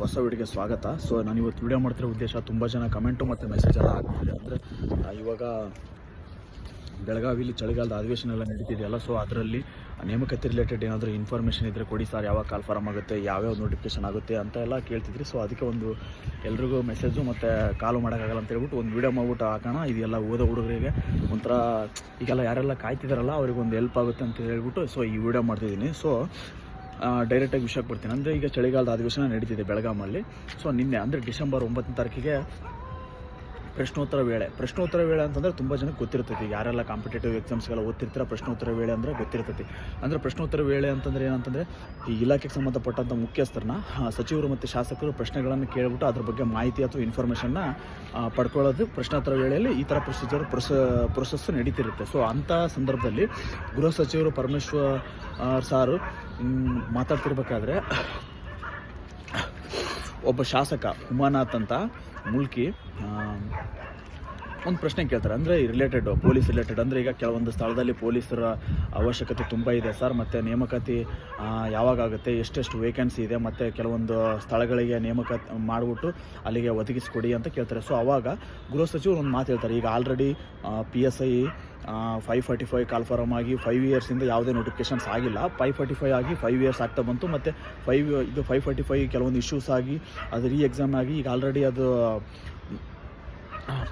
ಹೊಸ ವಿಡಿಯೋಗೆ ಸ್ವಾಗತ. ಸೊ ನಾನು ಇವತ್ತು ವಿಡಿಯೋ ಮಾಡ್ತಿರೋ ಉದ್ದೇಶ, ತುಂಬ ಜನ ಕಮೆಂಟು ಮತ್ತು ಮೆಸೇಜ್ ಎಲ್ಲ ಆಗ್ತಿದೆ. ಅಂದರೆ ಇವಾಗ ಬೆಳಗಾವಿಲಿ ಚಳಿಗಾಲದ ಅಧಿವೇಶನ ಎಲ್ಲ ನಡೀತಿದೆಯಲ್ಲ, ಸೊ ಅದರಲ್ಲಿ ನೇಮಕಾತಿ ರಿಲೇಟೆಡ್ ಏನಾದರೂ ಇನ್ಫಾರ್ಮೇಷನ್ ಇದ್ದರೆ ಕೊಡಿ ಸರ್, ಯಾವಾಗ ಕಾಲ್ ಫಾರಮ್ ಆಗುತ್ತೆ, ಯಾವ್ಯಾವ ನೋಟಿಫಿಕೇಶನ್ ಆಗುತ್ತೆ ಅಂತ ಎಲ್ಲ ಕೇಳ್ತಿದ್ರಿ. ಸೊ ಅದಕ್ಕೆ ಒಂದು ಎಲ್ರಿಗೂ ಮೆಸೇಜು ಮತ್ತು ಕಾಲು ಮಾಡೋಕ್ಕಾಗಲ್ಲ ಅಂತ ಹೇಳ್ಬಿಟ್ಟು ಒಂದು ವಿಡಿಯೋ ಮಾಡ್ಬಿಟ್ಟು ಹಾಕೋಣ. ಇದೆಲ್ಲ ಓದೋ ಹುಡುಗರಿಗೆ ಒಂಥರ ಈಗೆಲ್ಲ ಯಾರೆಲ್ಲ ಕಾಯ್ತಿದ್ದಾರಲ್ಲ ಅವ್ರಿಗೊಂದು ಹೆಲ್ಪ್ ಆಗುತ್ತೆ ಅಂತ ಹೇಳ್ಬಿಟ್ಟು ಸೊ ಈ ವಿಡಿಯೋ ಮಾಡ್ತಿದ್ದೀನಿ. ಸೊ ಡೈರೆಕ್ಟಾಗಿ ವಿಷಯಕ್ಕೆ ಬರ್ತೀನಿ. ಅಂದರೆ ಈಗ ಚಳಿಗಾಲದ ಅಧಿವೇಶನ ನಡೀತಿದೆ ಬೆಳಗಾಮಲ್ಲಿ. ಸೊ ನಿನ್ನೆ ಅಂದರೆ ಡಿಸೆಂಬರ್ 9ನೇ ತಾರೀಕಿಗೆ ಪ್ರಶ್ನೋತ್ತರ ವೇಳೆ ಅಂತಂದರೆ ತುಂಬ ಜನಕ್ಕೆ ಗೊತ್ತಿರ್ತೈತಿ. ಯಾರೆಲ್ಲ ಕಾಂಪಿಟೇಟಿವ್ ಎಕ್ಸಾಮ್ಸ್ಗೆಲ್ಲ ಓದ್ತಿರ್ತೀರ, ಪ್ರಶ್ನೋತ್ತರ ವೇಳೆ ಅಂದರೆ ಗೊತ್ತಿರ್ತೈತಿ. ಅಂದರೆ ಪ್ರಶ್ನೋತ್ತರ ವೇಳೆ ಅಂತಂದರೆ ಏನಂತಂದರೆ ಈ ಇಲಾಖೆಗೆ ಸಂಬಂಧಪಟ್ಟಂಥ ಮುಖ್ಯಸ್ಥರನ್ನ ಸಚಿವರು ಮತ್ತು ಶಾಸಕರು ಪ್ರಶ್ನೆಗಳನ್ನು ಕೇಳಿಬಿಟ್ಟು ಅದ್ರ ಬಗ್ಗೆ ಮಾಹಿತಿ ಅಥವಾ ಇನ್ಫಾರ್ಮೇಷನ್ನ ಪಡ್ಕೊಳ್ಳೋದು ಪ್ರಶ್ನೋತ್ತರ ವೇಳೆಯಲ್ಲಿ ಈ ಥರ ಪ್ರೊಸೆಸ್ ನಡೀತಿರುತ್ತೆ. ಸೊ ಅಂಥ ಸಂದರ್ಭದಲ್ಲಿ ಗೃಹ ಸಚಿವರು ಪರಮೇಶ್ವರ್ ಸಾರು ಮಾತಾಡ್ತಿರ್ಬೇಕಾದ್ರೆ ಒಬ್ಬ ಶಾಸಕ ಉಮಾನಾಥ್ ಅಂತ ಮುಲ್ಕಿ ಒಂದು ಪ್ರಶ್ನೆ ಕೇಳ್ತಾರೆ. ಅಂದರೆ ಪೊಲೀಸ್ ರಿಲೇಟೆಡ್. ಅಂದರೆ ಈಗ ಕೆಲವೊಂದು ಸ್ಥಳದಲ್ಲಿ ಪೊಲೀಸರ ಅವಶ್ಯಕತೆ ತುಂಬ ಇದೆ ಸರ್, ಮತ್ತು ನೇಮಕಾತಿ ಯಾವಾಗುತ್ತೆ, ಎಷ್ಟೆಷ್ಟು ವೇಕೆನ್ಸಿ ಇದೆ, ಮತ್ತು ಕೆಲವೊಂದು ಸ್ಥಳಗಳಿಗೆ ನೇಮಕಾತಿ ಮಾಡಿಬಿಟ್ಟು ಅಲ್ಲಿಗೆ ಒದಗಿಸ್ಕೊಡಿ ಅಂತ ಕೇಳ್ತಾರೆ. ಸೊ ಆವಾಗ ಗೃಹ ಸಚಿವರು ಒಂದು ಮಾತು ಹೇಳ್ತಾರೆ. ಈಗ ಆಲ್ರೆಡಿ PSI 545 ಕಾಲ್ ಫಾರಮ್ ಆಗಿ 5 ಇಯರ್ಸಿಂದ ಯಾವುದೇ ನೋಟಿಫಿಕೇಷನ್ಸ್ ಆಗಿಲ್ಲ. 545 ಆಗಿ 5 ಇಯರ್ಸ್ ಆಗ್ತಾ ಬಂತು. ಮತ್ತು 545 ಕೆಲವೊಂದು ಇಶ್ಯೂಸ್ ಆಗಿ ಅದು ಎಕ್ಸಾಮ್ ಆಗಿ ಈಗ ಆಲ್ರೆಡಿ ಅದು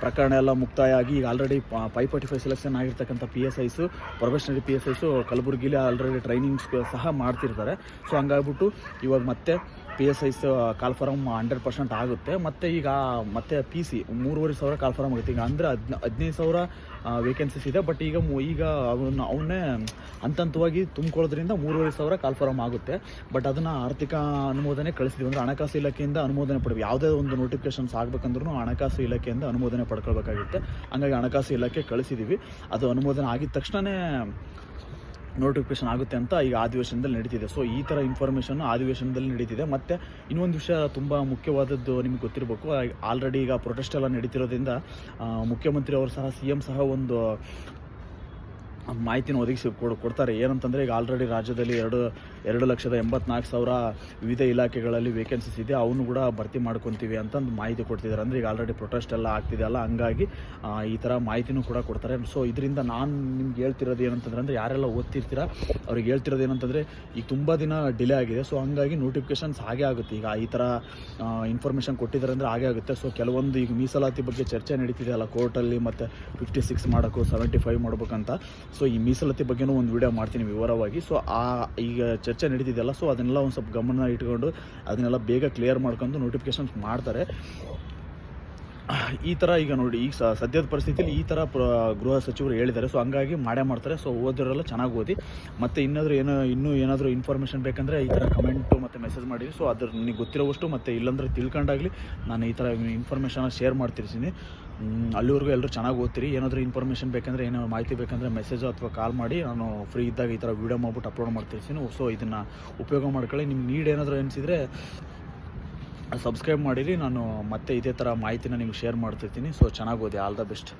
ಪ್ರಕರಣ ಎಲ್ಲ ಮುಕ್ತಾಯ ಆಗಿ ಈಗ ಆಲ್ರೆಡಿ 545 ಸೆಲೆಕ್ಷನ್ ಆಗಿರ್ತಕ್ಕಂಥ PSIs, ಪ್ರೊಫೆಷನರಿ PSIs ಕಲಬುರಗಿಲಿ ಆಲ್ರೆಡಿ ಟ್ರೈನಿಂಗ್ಸ್ ಸಹ ಮಾಡ್ತಿರ್ತಾರೆ. ಸೊ ಹಂಗಾಗ್ಬಿಟ್ಟು ಇವಾಗ ಮತ್ತೆ PSIs ಕಾಲ್ ಫಾರಮ್ 100% ಆಗುತ್ತೆ. ಮತ್ತು ಈಗ ಮತ್ತೆ PC 3,500 ಕಾಲ್ ಫಾರಮ್ ಆಗುತ್ತೆ. ಈಗ ಅಂದರೆ 15,000 ವೇಕೆನ್ಸೀಸ್ ಇದೆ. ಬಟ್ ಈಗ ಅವನ್ನೇ ಹಂತವಾಗಿ ತುಂಬಿಕೊಳ್ಳೋದ್ರಿಂದ 3,500 ಕಾಲ್ ಫಾರಮ್ ಆಗುತ್ತೆ. ಬಟ್ ಅದನ್ನು ಆರ್ಥಿಕ ಅನುಮೋದನೆ ಕಳಿಸಿದ್ವಿ. ಅಂದರೆ ಹಣಕಾಸು ಇಲಾಖೆಯಿಂದ ಅನುಮೋದನೆ ಪಡಬೇಕು. ಯಾವುದೇ ಒಂದು ನೋಟಿಫಿಕೇಷನ್ಸ್ ಆಗಬೇಕಂದ್ರೂ ಹಣಕಾಸು ಇಲಾಖೆಯಿಂದ ಅನುಮೋದನೆ ಪಡ್ಕೊಳ್ಬೇಕಾಗುತ್ತೆ. ಹಂಗಾಗಿ ಹಣಕಾಸು ಇಲಾಖೆ ಕಳಿಸಿದ್ದೀವಿ. ಅದು ಅನುಮೋದನೆ ಆಗಿದ ತಕ್ಷಣವೇ ನೋಟಿಫಿಕೇಷನ್ ಆಗುತ್ತೆ ಅಂತ ಈಗ ಅಧಿವೇಶನದಲ್ಲಿ ನಡೀತಿದೆ. ಸೊ ಈ ಥರ ಇನ್ಫಾರ್ಮೇಷನ್ ಅಧಿವೇಶನದಲ್ಲಿ ನಡೀತಿದೆ. ಮತ್ತು ಇನ್ನೊಂದು ವಿಷಯ ತುಂಬ ಮುಖ್ಯವಾದದ್ದು ನಿಮಗೆ ಗೊತ್ತಿರಬೇಕು. ಆಲ್ರೆಡಿ ಈಗ ಪ್ರೊಟೆಸ್ಟ್ ಎಲ್ಲ ನಡೀತಿರೋದ್ರಿಂದ ಮುಖ್ಯಮಂತ್ರಿ ಅವರು ಸಹ CM ಸಹ ಒಂದು ಮಾಹಿತಿನ ಒದಗಿಸಿ ಕೊಡ್ತಾರೆ. ಏನಂತಂದರೆ ಈಗ ಆಲ್ರೆಡಿ ರಾಜ್ಯದಲ್ಲಿ 2,84,000 ವಿವಿಧ ಇಲಾಖೆಗಳಲ್ಲಿ ವೇಕೆನ್ಸೀಸ್ ಇದೆ, ಅವನು ಕೂಡ ಭರ್ತಿ ಮಾಡ್ಕೊತೀವಿ ಅಂತಂದು ಮಾಹಿತಿ ಕೊಡ್ತಿದ್ದಾರೆ. ಅಂದರೆ ಈಗ ಆಲ್ರೆಡಿ ಪ್ರೊಟೆಸ್ಟ್ ಎಲ್ಲ ಆಗ್ತಿದೆ ಅಲ್ಲ, ಹಂಗಾಗಿ ಈ ಥರ ಮಾಹಿತಿನೂ ಕೂಡ ಕೊಡ್ತಾರೆ. ಸೊ ಇದರಿಂದ ನಾನು ನಿಮ್ಗೆ ಹೇಳ್ತಿರೋದು ಏನಂತಂದರೆ, ಅಂದರೆ ಯಾರೆಲ್ಲ ಓದ್ತಿರ್ತೀರ ಅವ್ರಿಗೆ ಹೇಳ್ತಿರೋದು ಏನಂತಂದರೆ, ಈಗ ತುಂಬ ದಿನ ಡಿಲೇ ಆಗಿದೆ. ಸೊ ಹಂಗಾಗಿ ನೋಟಿಫಿಕೇಷನ್ಸ್ ಹಾಗೆ ಆಗುತ್ತೆ. ಈಗ ಈ ಥರ ಇನ್ಫಾರ್ಮೇಷನ್ ಕೊಟ್ಟಿದ್ದಾರೆ ಅಂದರೆ ಹಾಗೆ ಆಗುತ್ತೆ. ಸೊ ಕೆಲವೊಂದು ಈಗ ಮೀಸಲಾತಿ ಬಗ್ಗೆ ಚರ್ಚೆ ನಡೀತಿದೆ ಅಲ್ಲ ಕೋರ್ಟಲ್ಲಿ, ಮತ್ತು 56 ಮಾಡೋಕ್ಕೂ 75 ಮಾಡ್ಬೇಕಂತ. ಸೊ ಈ ಮೀಸಲಾತಿ ಬಗ್ಗೆನೂ ಒಂದು ವಿಡಿಯೋ ಮಾಡ್ತೀನಿ ವಿವರವಾಗಿ. ಸೊ ಈಗ ಚರ್ಚೆ ನಡೀತಿದೆಯಲ್ಲ, ಸೊ ಅದನ್ನೆಲ್ಲ ಒಂದು ಸ್ವಲ್ಪ ಗಮನ ಇಟ್ಕೊಂಡು ಅದನ್ನೆಲ್ಲ ಬೇಗ ಕ್ಲಿಯರ್ ಮಾಡ್ಕೊಂಡು ನೋಟಿಫಿಕೇಷನ್ಸ್ ಮಾಡ್ತಾರೆ. ಈ ಥರ ಈಗ ನೋಡಿ, ಈಗ ಸದ್ಯದ ಪರಿಸ್ಥಿತಿಯಲ್ಲಿ ಈ ಥರ ಗೃಹ ಸಚಿವರು ಹೇಳಿದ್ದಾರೆ. ಸೊ ಹಂಗಾಗಿ ಮಾಡೇ ಮಾಡ್ತಾರೆ. ಸೊ ಓದಿರೋಲ್ಲ ಚೆನ್ನಾಗಿ ಓದಿ. ಮತ್ತು ಇನ್ನೂ ಏನಾದರೂ ಇನ್ಫಾರ್ಮೇಷನ್ ಬೇಕಂದರೆ ಈ ಥರ ಕಮೆಂಟು ಮತ್ತು ಮೆಸೇಜ್ ಮಾಡಿರಿ. ಸೊ ಅದ್ರ ನಿಮಗೆ ಗೊತ್ತಿರೋವಷ್ಟು ಮತ್ತು ಇಲ್ಲಾಂದರೆ ತಿಳ್ಕೊಂಡಾಗಲಿ ನಾನು ಈ ಥರ ಇನ್ಫಾರ್ಮೇಷನ್ನ ಶೇರ್ ಮಾಡ್ತಿರ್ತೀನಿ. ಅಲ್ಲಿವರೆಗೂ ಎಲ್ಲರೂ ಚೆನ್ನಾಗಿ ಓದ್ತೀರಿ. ಏನಾದರೂ ಇನ್ಫಾರ್ಮೇಷನ್ ಬೇಕಂದರೆ, ಏನಾದ್ರು ಮಾಹಿತಿ ಬೇಕಂದರೆ ಮೆಸೇಜು ಅಥವಾ ಕಾಲ್ ಮಾಡಿ. ನಾನು ಫ್ರೀ ಇದ್ದಾಗ ಈ ಥರ ವೀಡಿಯೋ ಮಾಡ್ಬಿಟ್ಟು ಅಪ್ಲೋಡ್ ಮಾಡ್ತಿರ್ತೀನಿ. ಸೊ ಇದನ್ನು ಉಪಯೋಗ ಮಾಡ್ಕೊಳ್ಳಿ. ನಿಮ್ಗೆ ನೀಡ್ ಏನಾದರೂ ಅನಿಸಿದರೆ ಸಬ್ಸ್ಕ್ರೈಬ್ ಮಾಡಿರಿ. ನಾನು ಮತ್ತೆ ಇದೇ ಥರ ಮಾಹಿತಿನ ನಿಮ್ಗೆ ಶೇರ್ ಮಾಡ್ತಿರ್ತೀನಿ. ಸೊ ಚೆನ್ನಾಗಿ ಓದಿ. All the best.